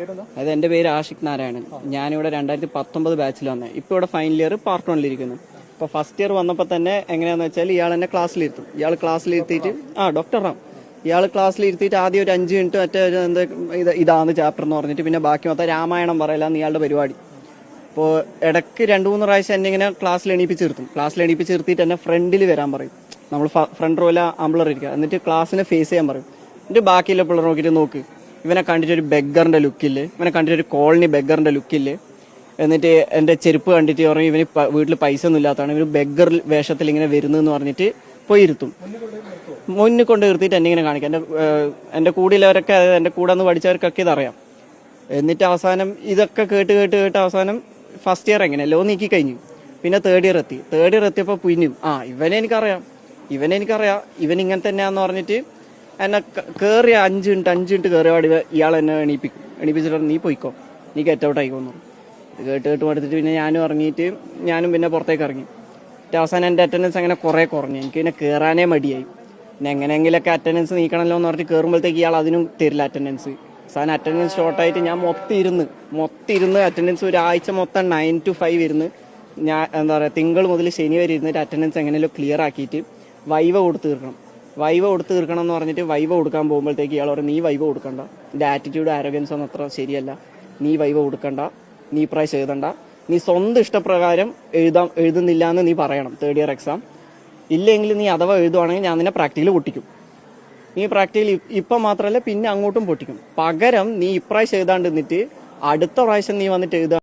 അത് എൻ്റെ പേര് ആഷിഖ് നാരായണൻ. ഞാനിവിടെ 2019 ബാച്ചിൽ വന്നത്. ഇപ്പോൾ ഇവിടെ ഫൈനൽ ഇയർ പാർട്ട് 1 ഇപ്പോൾ ഫസ്റ്റ് ഇയർ വന്നപ്പോൾ തന്നെ എങ്ങനെയാണെന്ന് വെച്ചാൽ ഇയാൾ എന്നെ ക്ലാസ്സിലിരുത്തും. ഇയാൾ ക്ലാസ്സിലിരുത്തിയിട്ട് ഡോക്ടറാണ്. ഇയാൾ ക്ലാസ്സിലിരുത്തിയിട്ട് ആദ്യം ഒരു 5 മിനിറ്റ് മറ്റേ എന്താ ഇതാണ് ചാപ്റ്റർ എന്ന് പറഞ്ഞിട്ട് പിന്നെ ബാക്കി മൊത്തം രാമായണം പറയലാന്ന് ഇയാളുടെ പരിപാടി. അപ്പോൾ ഇടയ്ക്ക് 2-3 പ്രാവശ്യം എന്നെ ഇങ്ങനെ ക്ലാസ്സിൽ എണീപ്പിച്ചിരുത്തിയിട്ട് എന്നെ ഫ്രണ്ടിൽ വരാൻ പറയും. നമ്മൾ ഫ്രണ്ട് റോയിലെ ആമ്പിളർ ഇരിക്കുക, എന്നിട്ട് ക്ലാസ്സിനെ ഫേസ് ചെയ്യാൻ പറയും. എന്നിട്ട് ബാക്കിയുള്ള പിള്ളേർ നോക്കിയിട്ട് നോക്ക്, ഇവനെ കണ്ടിട്ട് ഒരു ബെഗറിന്റെ ലുക്കില്, ഇവനെ കണ്ടിട്ട് ഒരു കോളനി ബെഗറിന്റെ ലുക്കില്. എന്നിട്ട് എന്റെ ചെരുപ്പ് കണ്ടിട്ട് പറയും ഇവന് വീട്ടിൽ പൈസ ഒന്നും ഇല്ലാത്തതാണ്, ഇവന് ബെഗർ വേഷത്തിൽ ഇങ്ങനെ വരുന്നെന്ന് പറഞ്ഞിട്ട് പോയി ഇരുത്തും. മുന്നിൽ കൊണ്ട് നിർത്തിയിട്ട് എന്നെ ഇങ്ങനെ കാണിക്കാം. എന്റെ കൂടെയുള്ളവരൊക്കെ, എന്റെ കൂടെ നിന്ന് പഠിച്ചവർക്കൊക്കെ ഇതറിയാം. എന്നിട്ട് അവസാനം ഇതൊക്കെ കേട്ട് അവസാനം ഫസ്റ്റ് ഇയർ എങ്ങനെയല്ലോ നീക്കി കഴിഞ്ഞു. പിന്നെ തേർഡ് ഇയർ എത്തിയപ്പോൾ പിന്നും ഇവനെനിക്കറിയാം, ഇവൻ ഇങ്ങനെ തന്നെയാന്ന് പറഞ്ഞിട്ട് എന്നെ കയറിയ 5 മിനിറ്റ് കയറിയ ഇയാൾ എന്നെ എണീപ്പിച്ചിട്ട് നീ പോയിക്കോ, നീ ഗെറ്റ് ഔട്ട് ആയിക്കോന്നു. കേട്ട് എടുത്തിട്ട് പിന്നെ ഞാനും പിന്നെ പുറത്തേക്ക് ഇറങ്ങി. അവസാനം എൻ്റെ അറ്റൻഡൻസ് അങ്ങനെ കുറേ കുറഞ്ഞു. എനിക്ക് പിന്നെ കയറാനേ മടിയായി. പിന്നെ എങ്ങനെയെങ്കിലൊക്കെ അറ്റൻഡൻസ് നീക്കണമല്ലോ എന്ന് പറഞ്ഞിട്ട് കയറുമ്പോഴത്തേക്ക് ഇയാൾ അതിനും തരില്ല അറ്റൻഡൻസ്. അവസാനം അറ്റൻഡൻസ് ഷോർട്ടായിട്ട് ഞാൻ മൊത്തം ഇരുന്ന് അറ്റൻഡൻസ് ഒരാഴ്ച മൊത്തം 9 to 5 ഇരുന്ന് ഞാൻ എന്താ പറയുക തിങ്കൾ മുതൽ ശനി വരെ ഇരുന്നിട്ട് അറ്റൻഡൻസ് എങ്ങനെയല്ലോ ക്ലിയർ ആക്കിയിട്ട് വൈവ കൊടുത്ത് തീർക്കണം എന്ന് പറഞ്ഞിട്ട് വൈവ കൊടുക്കാൻ പോകുമ്പോഴത്തേക്ക് ഇയാൾ പറയും നീ വൈവ കൊടുക്കണ്ട, എൻ്റെ ആറ്റിറ്റ്യൂഡ് ആരോഗ്യൻസ് ഒന്നും അത്ര ശരിയല്ല, നീ വൈവ കൊടുക്കണ്ട, നീ പ്രാവശ്യം എഴുതണ്ട, നീ സ്വന്തം ഇഷ്ടപ്രകാരം എഴുതുന്നില്ല എന്ന് നീ പറയണം തേർഡ് ഇയർ എക്സാം. ഇല്ലെങ്കിൽ നീ അഥവാ എഴുതുവാണെങ്കിൽ ഞാൻ നിന്നെ പ്രാക്ടിക്കൽ പൊട്ടിക്കും. നീ പ്രാക്ടിക്കൽ ഇപ്പം മാത്രമല്ല പിന്നെ അങ്ങോട്ടും പൊട്ടിക്കും. പകരം നീ ഇപ്രാവശ്യം എഴുതാണ്ട് നിന്നിട്ട് അടുത്ത പ്രാവശ്യം നീ വന്നിട്ട് എഴുതാ